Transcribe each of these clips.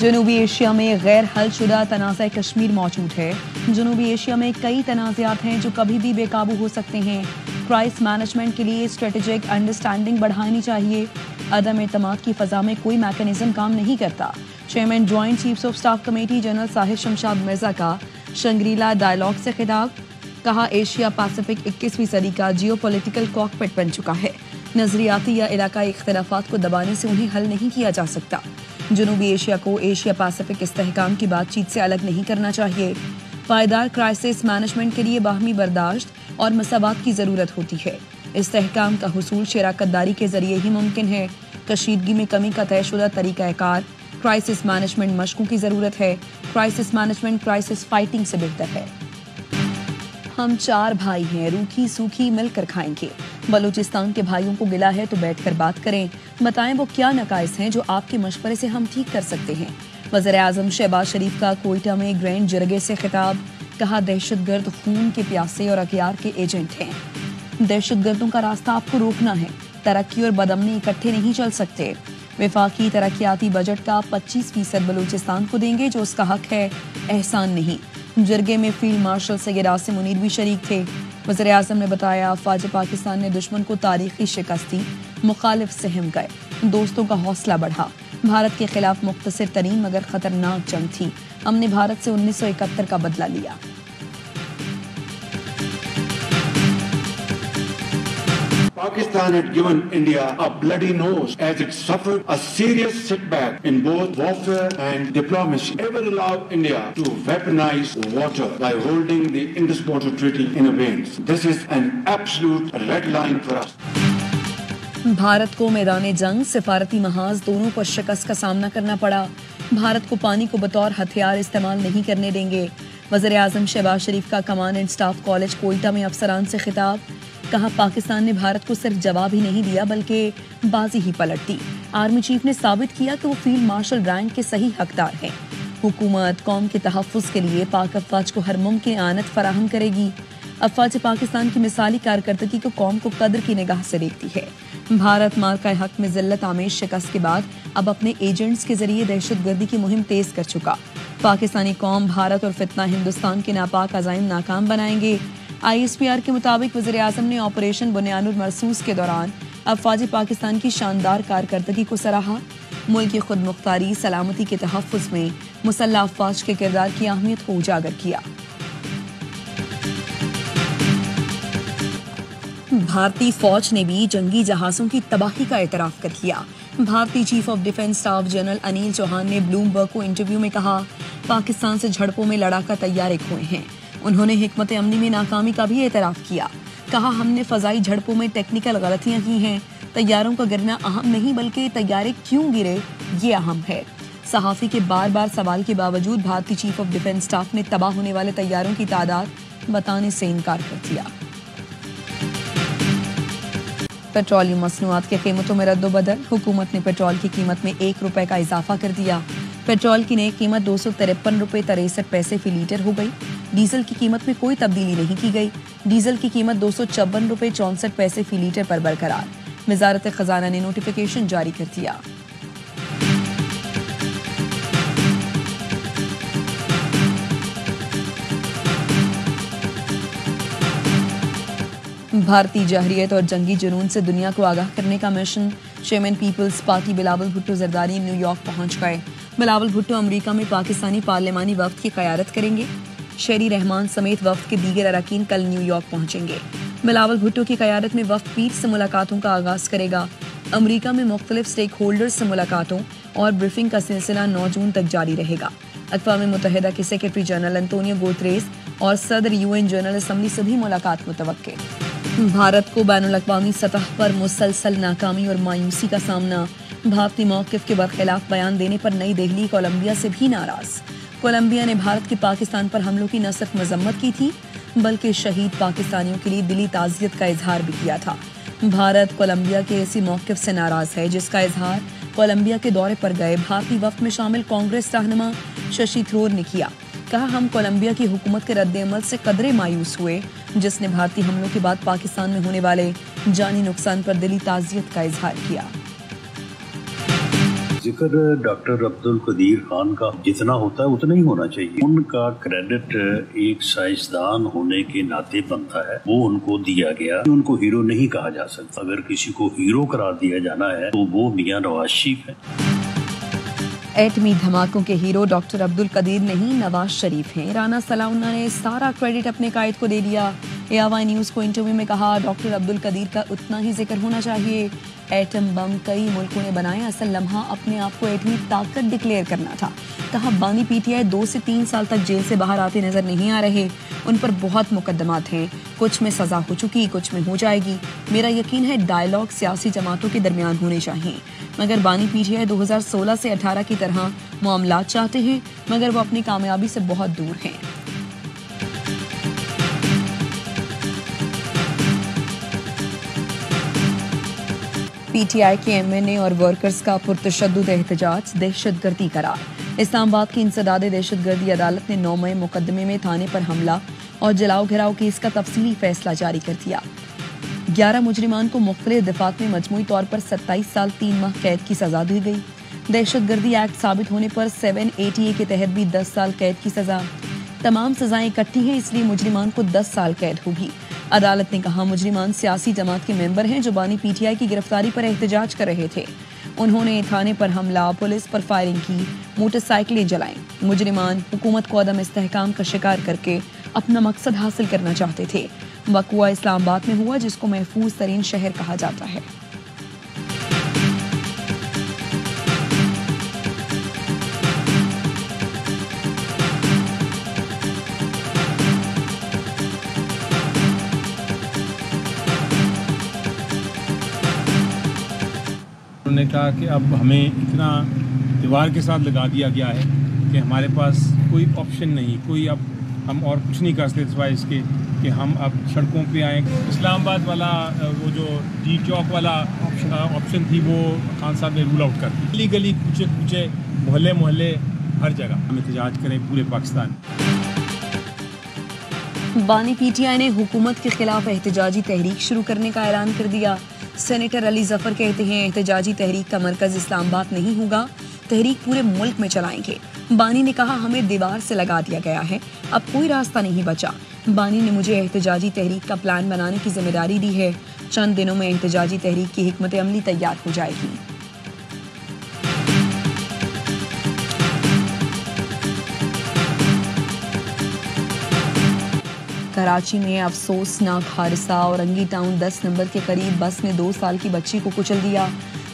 جنوبی ایشیا میں غیر حل شدہ تنازع کشمیر موجود ہے۔ جنوبی ایشیا میں کئی تنازعات ہیں جو کبھی بھی بے قابو ہو سکتے ہیں۔ کرائسس مینجمنٹ کے لیے اسٹریٹجک انڈرسٹینڈنگ بڑھانی چاہیے۔ عدم اعتماد کی فضا میں کوئی میکانزم کام نہیں کرتا۔ Chairman joint chiefs of staff committee general Sahir Shamshad Mirza کا شنگریلا ڈائیلاگ سے خطاب۔ کہا ایشیا پیسیفک 21ویں صدی کا جیو پولیٹیکل کاکپٹ بن چکا ہے۔ نظریاتی یا علاقائی اختلافات کو دبانے سے انہیں حل نہیں کیا جا سکتا۔ جنوبی ایشیا کو ایشیا پیسیفک استحکام کی بات چیت سے الگ نہیں کرنا چاہیے۔ پائیدار کرائسس مینجمنٹ کے لیے باہمی برداشت اور مساوات کی ضرورت ہوتی ہے۔ استحکام کا حصول شراکت داری کے ذریعے ہی ممکن ہے۔ کشیدگی میں کمی کا طے شدہ طریقہ کار کرائسس مینجمنٹ مشقوں کی ضرورت ہے۔ کرائسس مینجمنٹ کرائسس فائٹنگ سے بہتر ہے۔ ہم 4 بھائی ہیں، روکھی سوکھی مل کر کھائیں گے۔ بلوچستان کے بھائیوں کو گلا ہے تو بیٹھ کر بات کریں، بتائیں وہ کیا نقائص ہیں جو آپ کے مشورے سے ہم ٹھیک کر سکتے ہیں۔ وزیر اعظم شہباز شریف کا کوئٹہ میں گرینڈ جرگے سے خطاب۔ کہا دہشت گرد خون کے پیاسے اور اغیار کے ایجنٹ ہیں۔ دہشت گردوں کا راستہ آپ کو روکنا ہے۔ ترقی اور بدامنی اکٹھے نہیں چل سکتے۔ وفاقی ترقیاتی بجٹ کا 25% بلوچستان کو دیں گے جو اس کا حق ہے، احسان نہیں۔ جرگے میں فیلڈ مارشل سید عاصم منیر بھی شریک تھے۔ وزیر اعظم نے بتایا افواج پاکستان نے دشمن کو تاریخی شکست دی، مخالف سہم گئے، دوستوں کا حوصلہ بڑھا۔ بھارت کے خلاف مختصر ترین مگر خطرناک جنگ تھی، ہم نے بھارت سے 1971 کا بدلہ لیا۔ Pakistan had given India a bloody nose as it suffered a serious setback in both warfare and diplomacy. Never allow India to weaponize water by holding the Indus Water Treaty in abeyance. This is an absolute red line for us. Bharat کو میدان جنگ سفارتی محاذ دونوں پر شکست کا سامنا کرنا پڑا۔ بھارت کو پانی کو بطور ہتھیار استعمال نہیں کرنے دیں گے۔ وزیر اعظم شہباز شریف کا command and staff college Quetta میں افسران سے خطاب۔ کہا پاکستان نے بھارت کو صرف جواب ہی نہیں دیا بلکہ بازی ہی پلٹ دی۔ آرمی چیف نے ثابت کیا کہ وہ فیلڈ مارشل رینک کے صحیح حقدار ہیں۔ حکومت قوم کے تحفظ کے لیے پاک افواج کو ہر ممکن اعانت فراہم کرے گی۔ افواج پاکستان کی مثالی کارکردگی کو قوم کو قدر کی نگاہ سے دیکھتی ہے۔ بھارت مارکہ حق میں ذلت آمیز شکست کے بعد اب اپنے ایجنٹس کے ذریعے دہشت گردی کی مہم تیز کر چکا۔ پاکستانی قوم بھارت اور فتنہ ہندوستان کے ناپاک عزائم ناکام بنائیں گے۔ ISPR کے مطابق وزیر اعظم نے آپریشن بنیان المرصوص کے دوران افواج پاکستان کی شاندار کارکردگی کو سراہا۔ ملک کی خود مختاری سلامتی کے تحفظ میں مسلح افواج کے کردار کی اہمیت کو اجاگر کیا۔ بھارتی فوج نے بھی جنگی جہازوں کی تباہی کا اعتراف کر لیا۔ بھارتی chief of defence staff general Anil Chauhan نے بلومبرگ کو انٹرویو میں کہا پاکستان سے جھڑپوں میں لڑاکا تیارے کھوئے ہیں۔ انہوں نے حکمت عملی میں ناکامی کا بھی اعتراف کیا۔ کہا ہم نے فضائی جھڑپوں میں ٹیکنیکل غلطیاں کی ہیں، طیاروں کا گرنا اہم نہیں بلکہ طیارے کیوں گرے یہ اہم ہے۔ صحافی کے بار بار سوال کے باوجود بھارتی چیف آف ڈیفنس اسٹاف نے تباہ ہونے والے طیاروں کی تعداد بتانے سے انکار کر دیا۔ پیٹرولیم مصنوعات کی قیمتوں میں رد و بدل، حکومت نے پیٹرول کی قیمت میں 1 روپے کا اضافہ کر دیا۔ پیٹرول کی نئی قیمت 253 روپے 63 پیسے فی لیٹر ہو گئی۔ ڈیزل کی قیمت میں کوئی تبدیلی نہیں کی گئی۔ ڈیزل کی قیمت 254 روپے 64 پیسے فی لیٹر پر برقرار۔ وزارت خزانہ نے نوٹیفیکیشن جاری کر دیا۔ بھارتی جہریت اور جنگی جنون سے دنیا کو آگاہ کرنے کا مشن، chairman Peoples Party Bilawal Bhutto Zardari New York پہنچ گئے۔ بلاول بھٹو امریکہ میں پاکستانی پارلیمانی وفد کی قیادت کریں گے۔ شہری رحمان سمیت وفد کے دیگر اراکین کل نیو یارک پہنچیں گے۔ بلاول بھٹو کی قیادت میں وفد پیر سے ملاقاتوں کا آغاز کرے گا۔ امریکہ میں مختلف سٹیک ہولڈرز سے ملاقاتوں اور بریفنگ کا سلسلہ 9 جون تک جاری رہے گا۔ اقوام متحدہ کے سیکرٹری جنرل انطونیو گوتریس اور صدر UN جنرل اسمبلی سے بھی ملاقات متوقع۔ بھارت کو بین الاقوامی سطح پر مسلسل ناکامی اور مایوسی کا سامنا، بھارتی موقف کے برخلاف بیان دینے پر نئی دہلی کولمبیا سے بھی ناراض۔ کولمبیا نے بھارت کے پاکستان پر حملوں کی نہ صرف مذمت کی تھی بلکہ شہید پاکستانیوں کے لیے دلی تعزیت کا اظہار بھی کیا تھا۔ بھارت کولمبیا کے ایسی موقف سے ناراض ہے جس کا اظہار کولمبیا کے دورے پر گئے بھارتی وفد میں شامل کانگریس رہنما ششی تھرور نے کیا۔ کہا ہم کولمبیا کی حکومت کے رد عمل سے قدرے مایوس ہوئے جس نے بھارتی حملوں کے بعد پاکستان میں ہونے والے جانی نقصان پر دلی تعزیت کا اظہار کیا۔ ذکر ڈاکٹر عبدالقدیر خان کا جتنا ہوتا ہے اتنا ہی ہونا چاہیے. ان کا کریڈٹ ایک سائنسدان ہونے کے ناطے بنتا ہے، وہ ان کو دیا گیا. ان کو ہیرو نہیں کہا جا سکتا. اگر کسی کو ہیرو قرار دیا جانا ہے تو وہ میاں نواز شریف ہے. ایٹمی دھماکوں کے ہیرو ڈاکٹر عبدالقدیر نہیں، نواز شریف ہیں. رانا ثناءاللہ نے سارا کریڈٹ اپنے قائد کو دے دیا. ARY نیوز کو انٹرویو میں کہا ڈاکٹر عبدالقدیر کا اتنا ہی ذکر ہونا چاہیے. ایٹم بم کئی ملکوں نے بنائے، اصل لمحہ اپنے آپ کو ایٹمی طاقت ڈکلیئر کرنا تھا. کہا بانی PTI 2 سے 3 سال تک جیل سے باہر آتے نظر نہیں آ رہے. ان پر بہت مقدمات ہیں، کچھ میں سزا ہو چکی، کچھ میں ہو جائے گی. میرا یقین ہے ڈائیلاگ سیاسی جماعتوں کے درمیان ہونے چاہیے. مگر بانی PTI 2016 سے 18 کی طرح معاملات چاہتے ہیں، مگر وہ اپنی کامیابی سے بہت دور ہیں. PTI کے MNA اور ورکرز کا پرتشدد احتجاج دہشت گردی قرار. اسلام آباد کی انسداد دہشت گردی عدالت نے 9 مئی مقدمے میں تھانے پر حملہ اور جلاؤ گھراؤ کیس کا تفصیلی فیصلہ جاری کر دیا. 11 مجرمان کو مختلف دفعات میں مجموعی طور پر 27 سال 3 ماہ قید کی سزا دی گئی. دہشت گردی ایکٹ ثابت ہونے پر 780A کے تحت بھی 10 سال قید کی سزا. تمام سزائیں اکٹھی ہیں، اس لیے مجرمان کو 10 سال قید ہوگی. عدالت نے کہا مجرمان سیاسی جماعت کے ممبر ہیں جو بانی PTI کی گرفتاری پر احتجاج کر رہے تھے. انہوں نے تھانے پر حملہ، پولیس پر فائرنگ کی، موٹر سائیکلیں جلائیں. مجرمان حکومت کو عدم استحکام کا شکار کر کے اپنا مقصد حاصل کرنا چاہتے تھے. وقوع اسلام آباد میں ہوا، جس کو محفوظ ترین شہر کہا جاتا ہے. انہوں نے کہا کہ اب ہمیں اتنا دیوار کے ساتھ لگا دیا گیا ہے کہ ہمارے پاس کوئی آپشن نہیں، کوئی اب ہم اور کچھ نہیں کر سکتے سوائے اس کے کہ ہم اب سڑکوں پہ آئیں. اسلام آباد والا وہ جو ڈی چوک والا آپشن تھی وہ خان صاحب نے رول آؤٹ کر دی. گلی گلی کوچے کوچے محلے محلے ہر جگہ ہم احتجاج کریں پورے پاکستان. بانی PTI نے حکومت کے خلاف احتجاجی تحریک شروع کرنے کا اعلان کر دیا. سینیٹر علی ظفر کہتے ہیں احتجاجی تحریک کا مرکز اسلام آباد نہیں ہوگا، تحریک پورے ملک میں چلائیں گے. بانی نے کہا ہمیں دیوار سے لگا دیا گیا ہے، اب کوئی راستہ نہیں بچا. بانی نے مجھے احتجاجی تحریک کا پلان بنانے کی ذمہ داری دی ہے. چند دنوں میں احتجاجی تحریک کی حکمت عملی تیار ہو جائے گی. کراچی میں افسوسناک حادثہ. اورنگی ٹاؤن 10 نمبر کے قریب بس نے 2 سال کی بچی کو کچل دیا.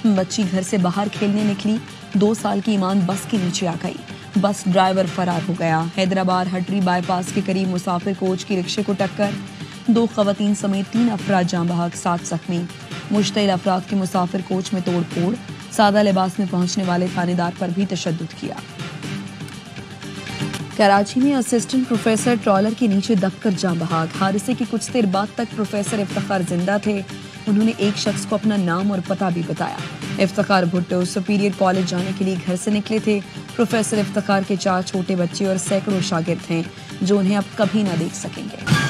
بچی گھر سے باہر کھیلنے نکلی، 2 سال کی ایمان بس کے نیچے آ گئی. بس ڈرائیور فرار ہو گیا. حیدرآباد ہٹری بائی پاس کے قریب مسافر کوچ کی رکشے کو ٹکر، 2 خواتین سمیت 3 افراد جاں بحق، 7 زخمی. مشتعل افراد کی مسافر کوچ میں توڑ پھوڑ، سادہ لباس میں پہنچنے والے تھانے دار پر بھی تشدد کیا. کراچی میں اسسٹنٹ پروفیسر ٹرالر کے نیچے دب کر جاں بحق. حادثے کی کچھ دیر بعد تک پروفیسر افتخار زندہ تھے. انہوں نے ایک شخص کو اپنا نام اور پتہ بھی بتایا. افتخار بھٹو سپیریئر کالج جانے کے لیے گھر سے نکلے تھے. پروفیسر افتخار کے 4 چھوٹے بچے اور سینکڑوں شاگرد ہیں جو انہیں اب کبھی نہ دیکھ سکیں گے.